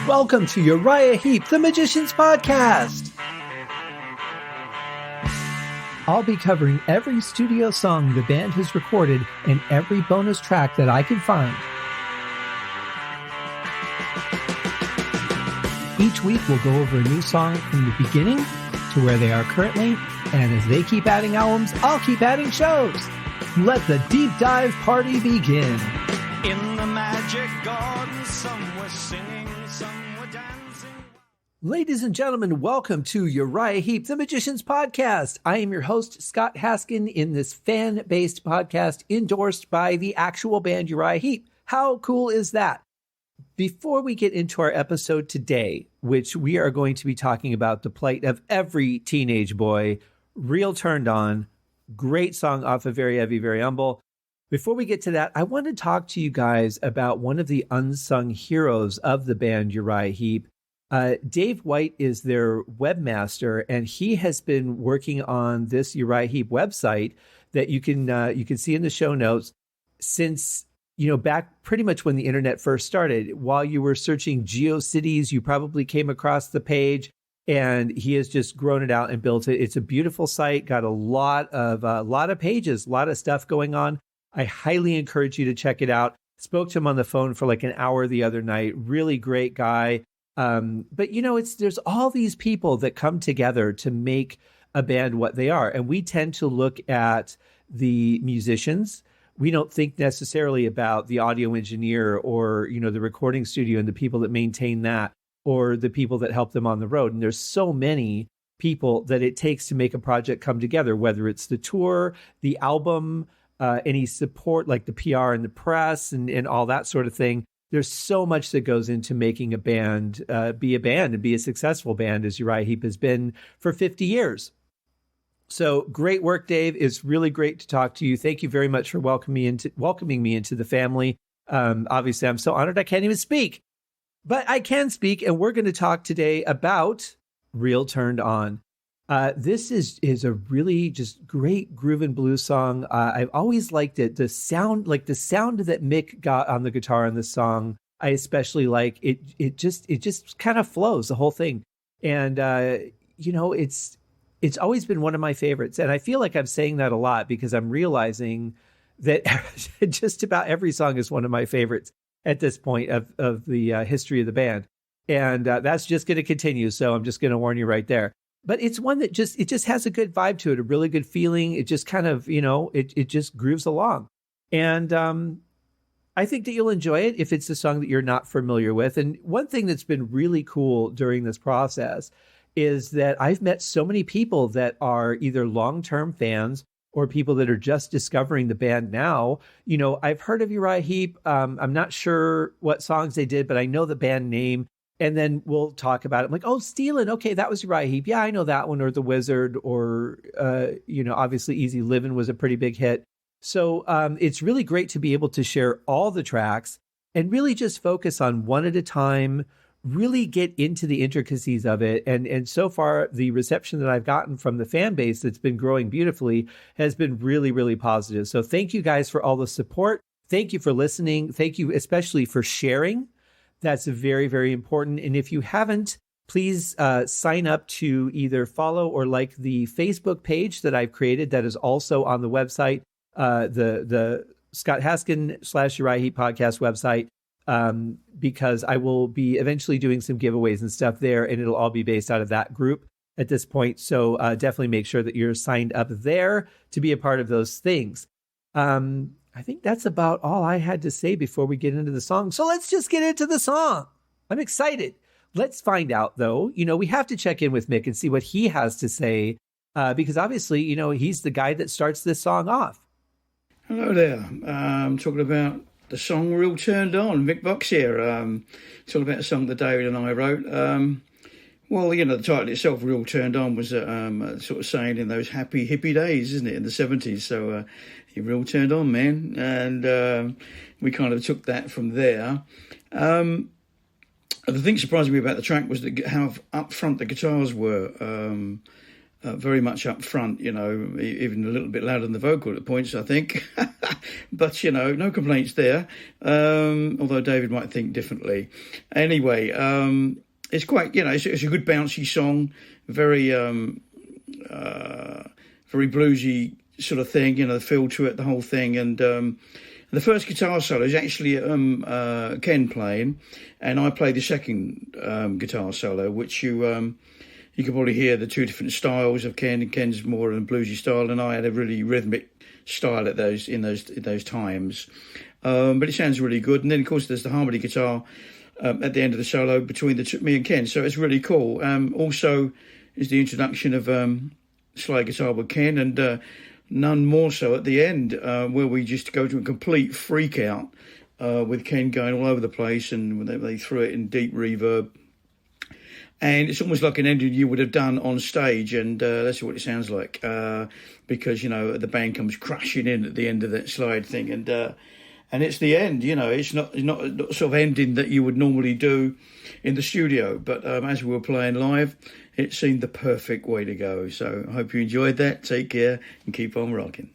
Welcome to Uriah Heep, the Magician's Podcast. I'll be covering every studio song the band has recorded and every bonus track that I can find. Each week we'll go over a new song from the beginning to where they are currently, and as they keep adding albums, I'll keep adding shows. Let the deep dive party begin. In the magic garden, some were singing, some were dancing. Ladies and gentlemen, welcome to Uriah Heep, the Magician's Podcast. I am your host, Scott Haskin, in this fan-based podcast endorsed by the actual band Uriah Heep. How cool is that? Before we get into our episode today, which we are going to be talking about the plight of every teenage boy, Real Turned On, great song off of Very Heavy, Very Humble. Before we get to that, I want to talk to you guys about one of the unsung heroes of the band Uriah Heep. Dave White is their webmaster, and he has been working on this Uriah Heep website that you can see in the show notes since, back pretty much when the internet first started. While you were searching GeoCities, you probably came across the page, and he has just grown it out and built it. It's a beautiful site, got a lot of pages, a lot of stuff going on. I highly encourage you to check it out. Spoke to him on the phone for like an hour the other night. Really great guy. But there's all these people that come together to make a band what they are. And we tend to look at the musicians. We don't think necessarily about the audio engineer or, the recording studio and the people that maintain that, or the people that help them on the road. And there's so many people that it takes to make a project come together, whether it's the tour, the album, any support like the PR and the press and all that sort of thing. There's so much that goes into making a band be a band and be a successful band, as Uriah Heep has been for 50 years. So great work, Dave. It's really great to talk to you. Thank you very much for welcoming me into the family. Obviously, I'm so honored I can't even speak. But I can speak, and we're going to talk today about Real Turned On. This is a really just great groove and blues song. I've always liked it. The sound that Mick got on the guitar in this song, I especially like. It just kind of flows, the whole thing. And, it's always been one of my favorites. And I feel like I'm saying that a lot because I'm realizing that just about every song is one of my favorites at this point of the history of the band. And that's just going to continue. So I'm just going to warn you right there. But it's one that just has a good vibe to it, a really good feeling. It just kind of, it just grooves along. And I think that you'll enjoy it if it's a song that you're not familiar with. And one thing that's been really cool during this process is that I've met so many people that are either long-term fans or people that are just discovering the band now. I've heard of Uriah Heep. I'm not sure what songs they did, but I know the band name. And then we'll talk about it. I'm like, oh, Steelin'. Okay, that was Uriah Heep. Yeah, I know that one. Or The Wizard, or, obviously Easy Livin' was a pretty big hit. So it's really great to be able to share all the tracks and really just focus on one at a time, really get into the intricacies of it. And so far, the reception that I've gotten from the fan base that's been growing beautifully has been really, really positive. So thank you guys for all the support. Thank you for listening. Thank you especially for sharing. That's very, very important. And if you haven't, please sign up to either follow or like the Facebook page that I've created that is also on the website, the Scott Haskin / Uriah Heep Podcast website, because I will be eventually doing some giveaways and stuff there, and it'll all be based out of that group at this point. So definitely make sure that you're signed up there to be a part of those things. I think that's about all I had to say before we get into the song. So let's just get into the song. I'm excited. Let's find out, though. We have to check in with Mick and see what he has to say, because obviously, he's the guy that starts this song off. Hello there. I'm talking about the song Real Turned On. Mick Box here. It's all about a song that David and I wrote. The title itself, Real Turned On, was sort of saying in those happy hippie days, isn't it, in the 70s. So you real turned on, man. And we kind of took that from there. The thing surprising me about the track was how up front the guitars were. very much up front, even a little bit louder than the vocal at points, I think. But, no complaints there, although David might think differently. Anyway, it's quite, it's a good bouncy song, very bluesy sort of thing, the feel to it, the whole thing. And the first guitar solo is actually Ken playing, and I play the second guitar solo, which you can probably hear the two different styles of Ken. Ken's more in a bluesy style, and I had a really rhythmic style in those times. But it sounds really good. And then, of course, there's the harmony guitar at the end of the solo between me and Ken. So it's really cool. Also is the introduction of slide guitar with Ken, and none more so at the end, where we just go to a complete freak out with Ken going all over the place, and they threw it in deep reverb. And it's almost like an ending you would have done on stage, and that's what it sounds like, because, the band comes crashing in at the end of that slide thing, and it's the end, it's not sort of ending that you would normally do in the studio, but as we were playing live, it seemed the perfect way to go. So I hope you enjoyed that. Take care and keep on rocking.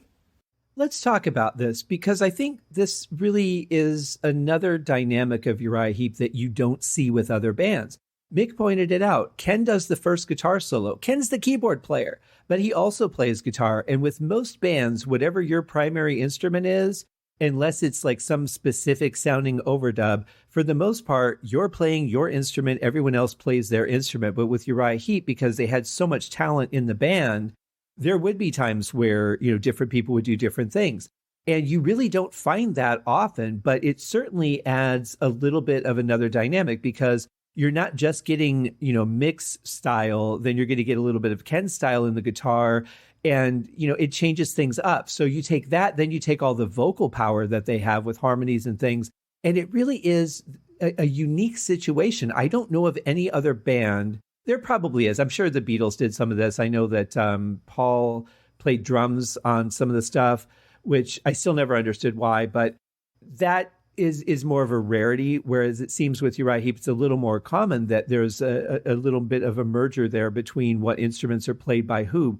Let's talk about this, because I think this really is another dynamic of Uriah Heep that you don't see with other bands. Mick pointed it out. Ken does the first guitar solo. Ken's the keyboard player, but he also plays guitar. And with most bands, whatever your primary instrument is, unless it's like some specific sounding overdub, for the most part, you're playing your instrument, everyone else plays their instrument. But with Uriah Heep, because they had so much talent in the band, there would be times where, different people would do different things. And you really don't find that often, but it certainly adds a little bit of another dynamic, because you're not just getting, Mick's style, then you're going to get a little bit of Ken's style in the guitar, and, it changes things up. So you take that, then you take all the vocal power that they have with harmonies and things, and it really is a unique situation. I don't know of any other band. There probably is. I'm sure the Beatles did some of this. I know that Paul played drums on some of the stuff, which I still never understood why, but that is more of a rarity, whereas it seems with Uriah Heep, it's a little more common that there's a little bit of a merger there between what instruments are played by whom,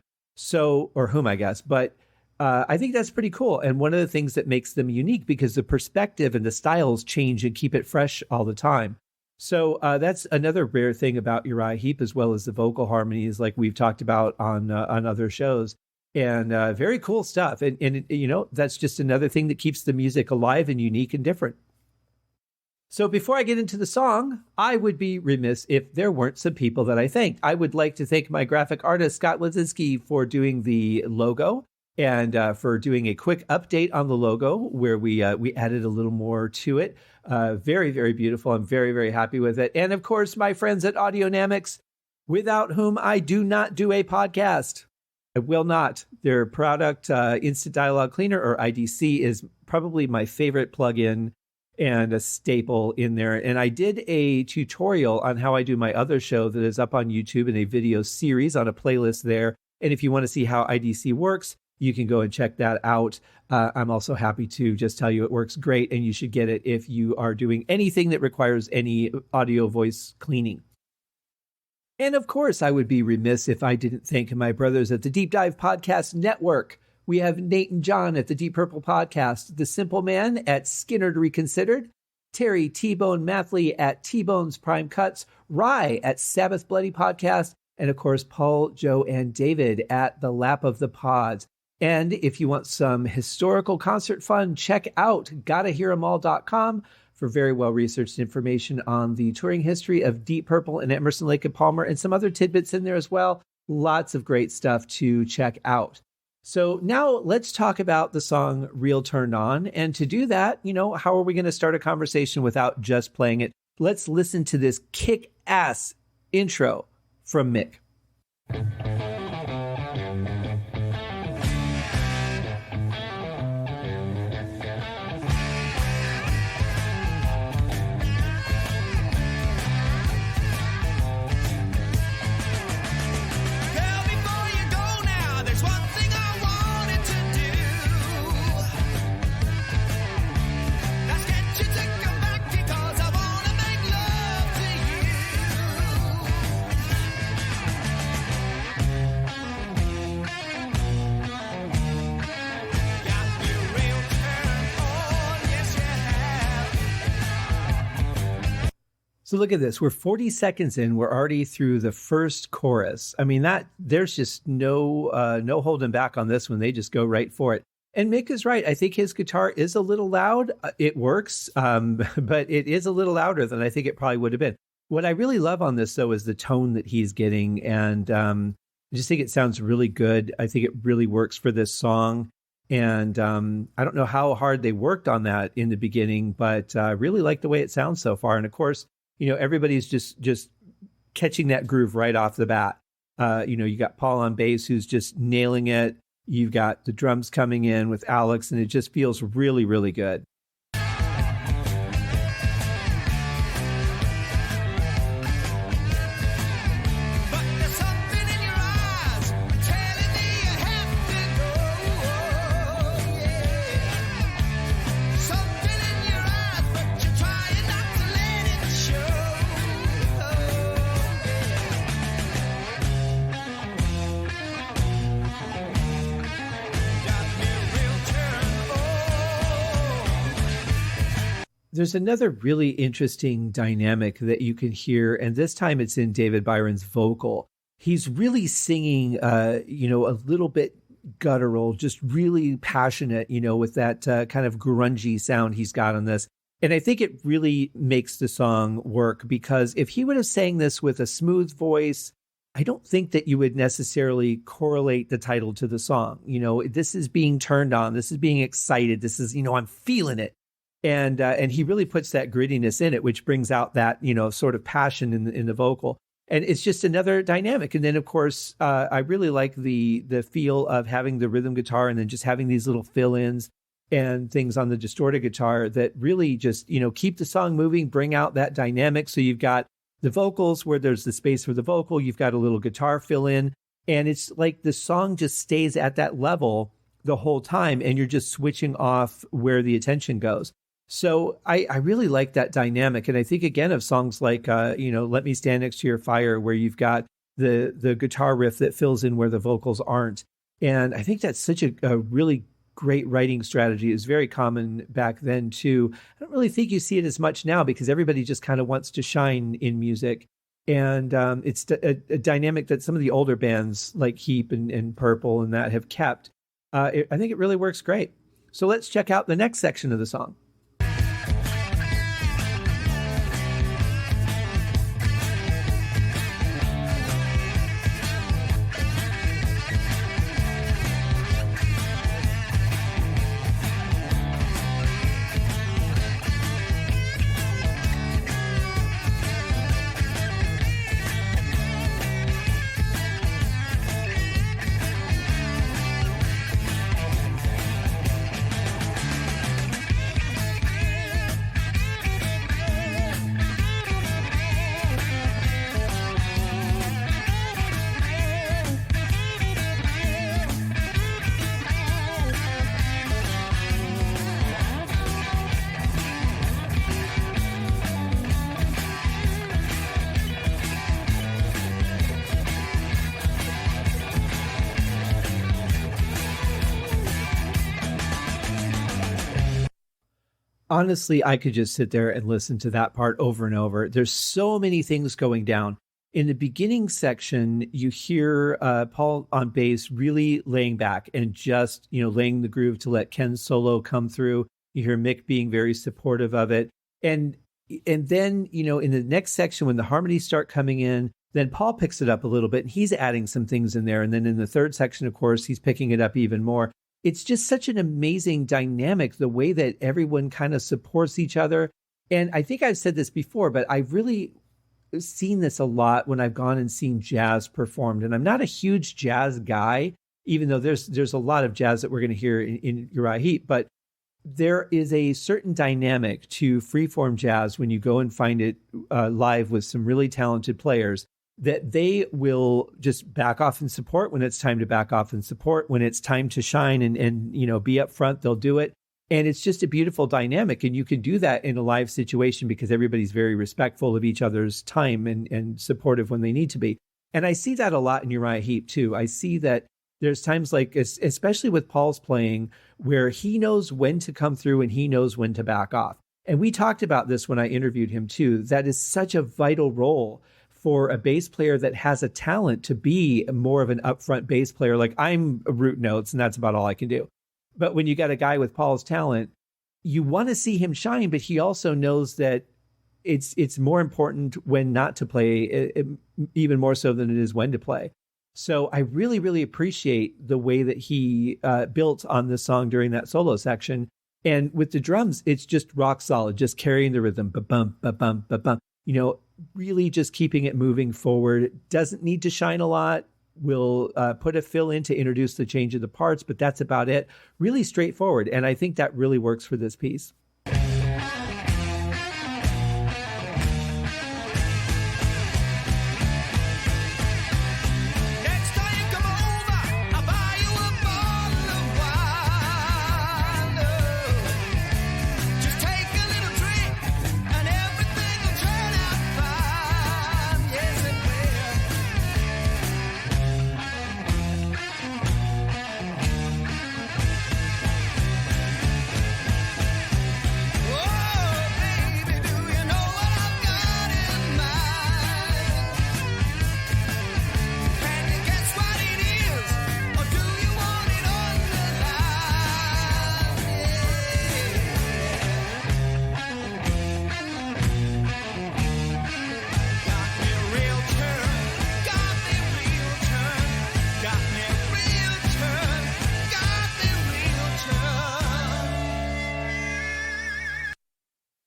I guess. But I think that's pretty cool. And one of the things that makes them unique, because the perspective and the styles change and keep it fresh all the time. So that's another rare thing about Uriah Heep, as well as the vocal harmonies, like we've talked about on other shows. And very cool stuff. And that's just another thing that keeps the music alive and unique and different. So before I get into the song, I would be remiss if there weren't some people that I thanked. I would like to thank my graphic artist, Scott Ladzinski, for doing the logo, and for doing a quick update on the logo, where we added a little more to it. Very, very beautiful. I'm very, very happy with it. And of course, my friends at Audionamix, without whom I do not do a podcast. I will not. Their product, Instant Dialog Cleaner, or IDC, is probably my favorite plugin and a staple in there. And I did a tutorial on how I do my other show that is up on YouTube in a video series on a playlist there. And if you want to see how IDC works, you can go and check that out. I'm also happy to just tell you it works great, and you should get it if you are doing anything that requires any audio voice cleaning. And of course, I would be remiss if I didn't thank my brothers at the Deep Dive Podcast Network. We have Nate and John at the Deep Purple Podcast, The Simple Man at Skinner Reconsidered, Terry T-Bone Mathley at T-Bone's Prime Cuts, Rye at Sabbath Bloody Podcast, and of course, Paul, Joe, and David at The Lap of the Pods. And if you want some historical concert fun, check out GottaHear'EmAll.com for very well-researched information on the touring history of Deep Purple and Emerson, Lake and Palmer, and some other tidbits in there as well. Lots of great stuff to check out. So now let's talk about the song Real Turned On. And to do that, how are we going to start a conversation without just playing it? Let's listen to this kick-ass intro from Mick. So look at this. We're 40 seconds in. We're already through the first chorus. I mean, there's just no holding back on this one. They just go right for it. And Mick is right. I think his guitar is a little loud. It works, but it is a little louder than I think it probably would have been. What I really love on this, though, is the tone that he's getting. And I just think it sounds really good. I think it really works for this song. And I don't know how hard they worked on that in the beginning, but I really like the way it sounds so far. And of course, everybody's just catching that groove right off the bat. You got Paul on bass who's just nailing it. You've got the drums coming in with Alex, and it just feels really, really good. There's another really interesting dynamic that you can hear, and this time it's in David Byron's vocal. He's really singing, a little bit guttural, just really passionate, with that kind of grungy sound he's got on this. And I think it really makes the song work, because if he would have sang this with a smooth voice, I don't think that you would necessarily correlate the title to the song. This is being turned on. This is being excited. This is, I'm feeling it. And he really puts that grittiness in it, which brings out that, sort of passion in the vocal. And it's just another dynamic. And then, of course, I really like the feel of having the rhythm guitar and then just having these little fill-ins and things on the distorted guitar that really just, keep the song moving, bring out that dynamic. So you've got the vocals where there's the space for the vocal. You've got a little guitar fill-in. And it's like the song just stays at that level the whole time. And you're just switching off where the attention goes. So I really like that dynamic. And I think, again, of songs like, Let Me Stand Next to Your Fire, where you've got the guitar riff that fills in where the vocals aren't. And I think that's such a really great writing strategy. It was very common back then, too. I don't really think you see it as much now because everybody just kind of wants to shine in music. And it's a dynamic that some of the older bands like Heep and Purple and that have kept. I think it really works great. So let's check out the next section of the song. Honestly, I could just sit there and listen to that part over and over. There's so many things going down. In the beginning section, you hear Paul on bass really laying back and just, laying the groove to let Ken's solo come through. You hear Mick being very supportive of it. And then, in the next section, when the harmonies start coming in, then Paul picks it up a little bit and he's adding some things in there. And then in the third section, of course, he's picking it up even more. It's just such an amazing dynamic, the way that everyone kind of supports each other. And I think I've said this before, but I've really seen this a lot when I've gone and seen jazz performed. And I'm not a huge jazz guy, even though there's a lot of jazz that we're going to hear in Uriah Heep. But there is a certain dynamic to freeform jazz when you go and find it live with some really talented players, that they will just back off and support when it's time to back off and support. When it's time to shine and be up front, they'll do it. And it's just a beautiful dynamic. And you can do that in a live situation because everybody's very respectful of each other's time and supportive when they need to be. And I see that a lot in Uriah Heep too. I see that there's times like, especially with Paul's playing, where he knows when to come through and he knows when to back off. And we talked about this when I interviewed him too. That is such a vital role for a bass player that has a talent to be more of an upfront bass player. Like I'm a root notes and that's about all I can do. But when you got a guy with Paul's talent, you want to see him shine, but he also knows that it's more important when not to play, even more so than it is when to play. So I really, really appreciate the way that he built on this song during that solo section. And with the drums, it's just rock solid, just carrying the rhythm, ba-bum, ba-bum, ba-bum. Really just keeping it moving forward. Doesn't need to shine a lot. We'll put a fill in to introduce the change of the parts, but that's about it. Really straightforward. And I think that really works for this piece.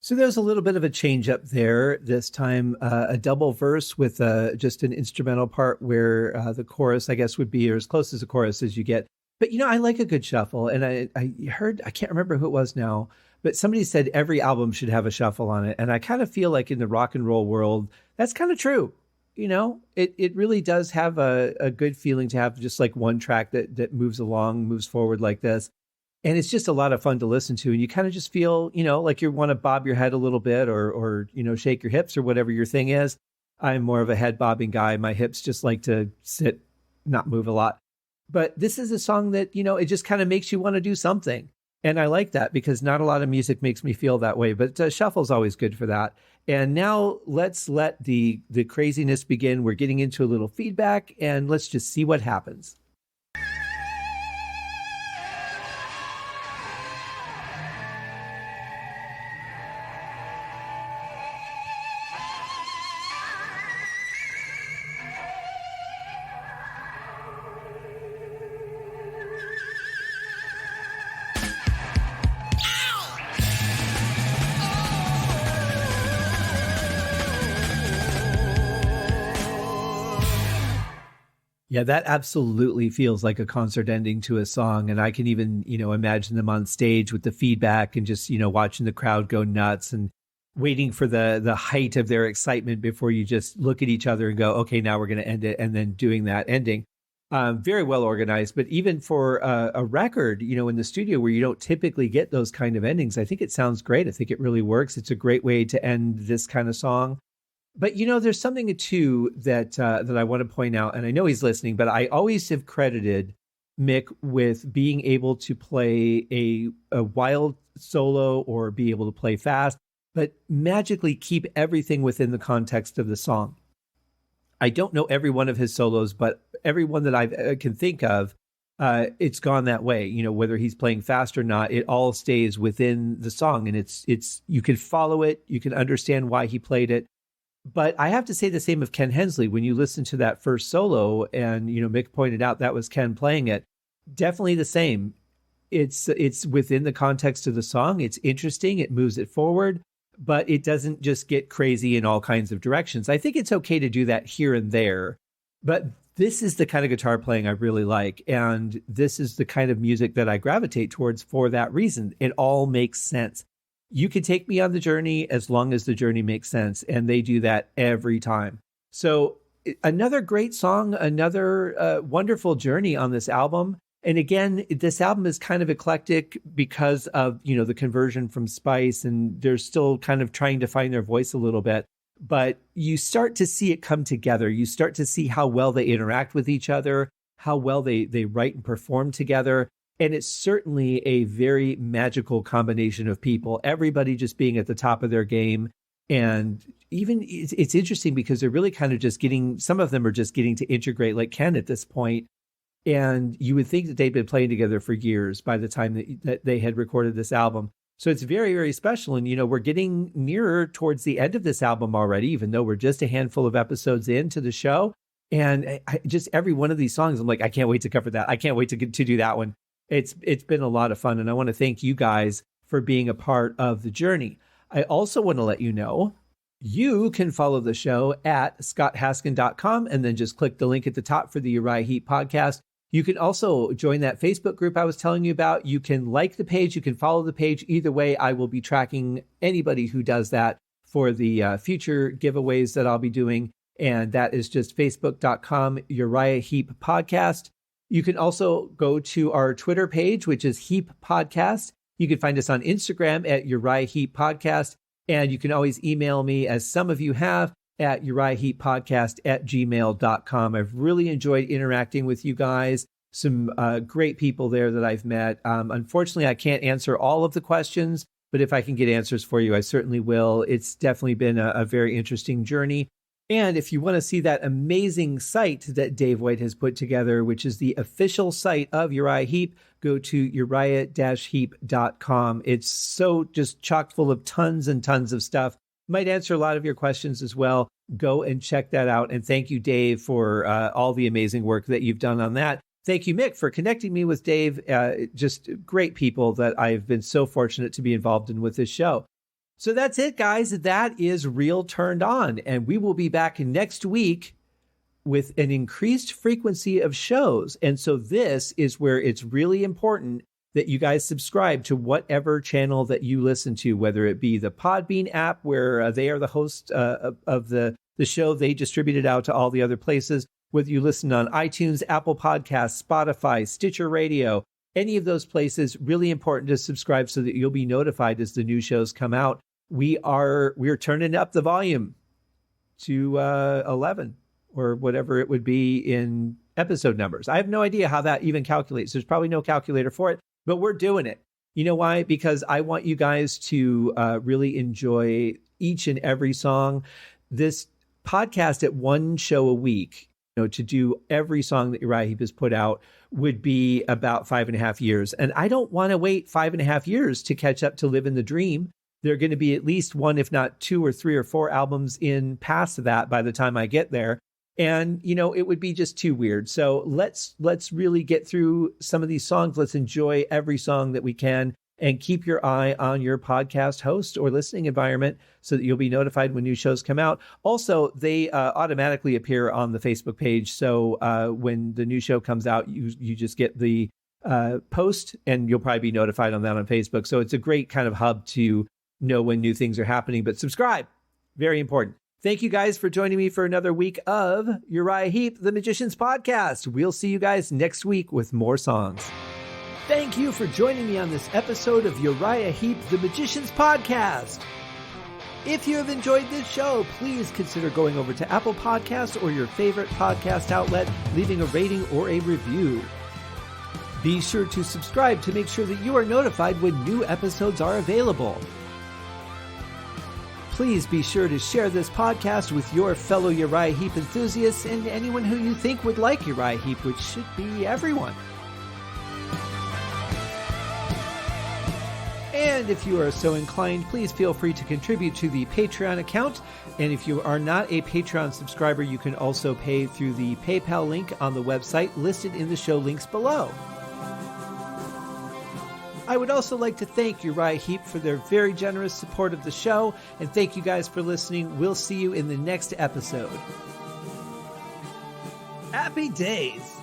So there's a little bit of a change up there. This time, a double verse with just an instrumental part where the chorus, I guess, would be as close as a chorus as you get. But, I like a good shuffle. And I heard, I can't remember who it was now, but somebody said every album should have a shuffle on it. And I kind of feel like in the rock and roll world, that's kind of true. It really does have a good feeling to have just like one track that moves along, moves forward like this. And it's just a lot of fun to listen to. And you kind of just feel, like you want to bob your head a little bit or shake your hips or whatever your thing is. I'm more of a head bobbing guy. My hips just like to sit, not move a lot. But this is a song that, it just kind of makes you want to do something. And I like that because not a lot of music makes me feel that way. But shuffle's always good for that. And now let's let the craziness begin. We're getting into a little feedback and let's just see what happens. Yeah, that absolutely feels like a concert ending to a song. And I can even, imagine them on stage with the feedback and just, watching the crowd go nuts and waiting for the height of their excitement before you just look at each other and go, okay, now we're going to end it. And then doing that ending. Very well organized. But even for a record, in the studio where you don't typically get those kind of endings, I think it sounds great. I think it really works. It's a great way to end this kind of song. But, there's something, too, that I want to point out, and I know he's listening, but I always have credited Mick with being able to play a wild solo or be able to play fast, but magically keep everything within the context of the song. I don't know every one of his solos, but every one that I can think of, it's gone that way. Whether he's playing fast or not, it all stays within the song, and it's you can follow it, you can understand why he played it. But I have to say the same of Ken Hensley. When you listen to that first solo and, Mick pointed out that was Ken playing it, definitely the same. It's within the context of the song. It's interesting. It moves it forward, but it doesn't just get crazy in all kinds of directions. I think it's okay to do that here and there, but this is the kind of guitar playing I really like. And this is the kind of music that I gravitate towards for that reason. It all makes sense. You can take me on the journey as long as the journey makes sense. And they do that every time. So another great song, another wonderful journey on this album. And again, this album is kind of eclectic because of, the conversion from Spice, and they're still kind of trying to find their voice a little bit. But you start to see it come together. You start to see how well they interact with each other, how well they write and perform together. And it's certainly a very magical combination of people, everybody just being at the top of their game. And even it's interesting because they're really kind of just some of them are just getting to integrate like Ken at this point. And you would think that they'd been playing together for years by the time that they had recorded this album. So it's very, very special. And, we're getting nearer towards the end of this album already, even though we're just a handful of episodes into the show. And just every one of these songs, I'm like, I can't wait to cover that. I can't wait to do that one. It's been a lot of fun. And I want to thank you guys for being a part of the journey. I also want to let you know, you can follow the show at scotthaskin.com and then just click the link at the top for the Uriah Heep podcast. You can also join that Facebook group I was telling you about. You can like the page. You can follow the page. Either way, I will be tracking anybody who does that for the future giveaways that I'll be doing. And that is just facebook.com, Uriah Heep Podcast. You can also go to our Twitter page, which is Heep Podcast. You can find us on Instagram at Uriah Heep Podcast. And you can always email me, as some of you have, at UriahHeepPodcast@gmail.com. I've really enjoyed interacting with you guys. Some great people there that I've met. Unfortunately, I can't answer all of the questions, but if I can get answers for you, I certainly will. It's definitely been a very interesting journey. And if you want to see that amazing site that Dave White has put together, which is the official site of Uriah Heep, go to uriah-heep.com. It's so just chock full of tons and tons of stuff. Might answer a lot of your questions as well. Go and check that out. And thank you, Dave, for all the amazing work that you've done on that. Thank you, Mick, for connecting me with Dave. Just great people that I've been so fortunate to be involved in with this show. So that's it, guys. That is Real Turned On. And we will be back next week with an increased frequency of shows. And so this is where it's really important that you guys subscribe to whatever channel that you listen to, whether it be the Podbean app, where they are the host of the show. They distribute it out to all the other places, whether you listen on iTunes, Apple Podcasts, Spotify, Stitcher Radio, any of those places. Really important to subscribe so that you'll be notified as the new shows come out. We're turning up the volume to 11 or whatever it would be in episode numbers. I have no idea how that even calculates. There's probably no calculator for it, but we're doing it. You know why? Because I want you guys to really enjoy each and every song. This podcast at one show a week, to do every song that Uriah Heep has put out would be about 5.5 years. And I don't want to wait 5.5 years to catch up to Livin' the Dream. There are going to be at least one, if not 2 or 3 or 4 albums in past that by the time I get there. And, it would be just too weird. So let's really get through some of these songs. Let's enjoy every song that we can and keep your eye on your podcast host or listening environment so that you'll be notified when new shows come out. Also, they automatically appear on the Facebook page. So when the new show comes out, you just get the post and you'll probably be notified on that on Facebook. So it's a great kind of hub to know when new things are happening. But subscribe, very important. Thank you guys for joining me for another week of Uriah Heep, the Magicians Podcast. We'll see you guys next week with more songs. Thank you for joining me on this episode of Uriah Heep, the Magicians Podcast. If you have enjoyed this show, please consider going over to Apple Podcasts or your favorite podcast outlet, leaving a rating or a review. Be sure to subscribe to make sure that you are notified when new episodes are available. Please be sure to share this podcast with your fellow Uriah Heep enthusiasts and anyone who you think would like Uriah Heep, which should be everyone. And if you are so inclined, please feel free to contribute to the Patreon account. And if you are not a Patreon subscriber, you can also pay through the PayPal link on the website listed in the show links below. I would also like to thank Uriah Heep for their very generous support of the show, and thank you guys for listening. We'll see you in the next episode. Happy days!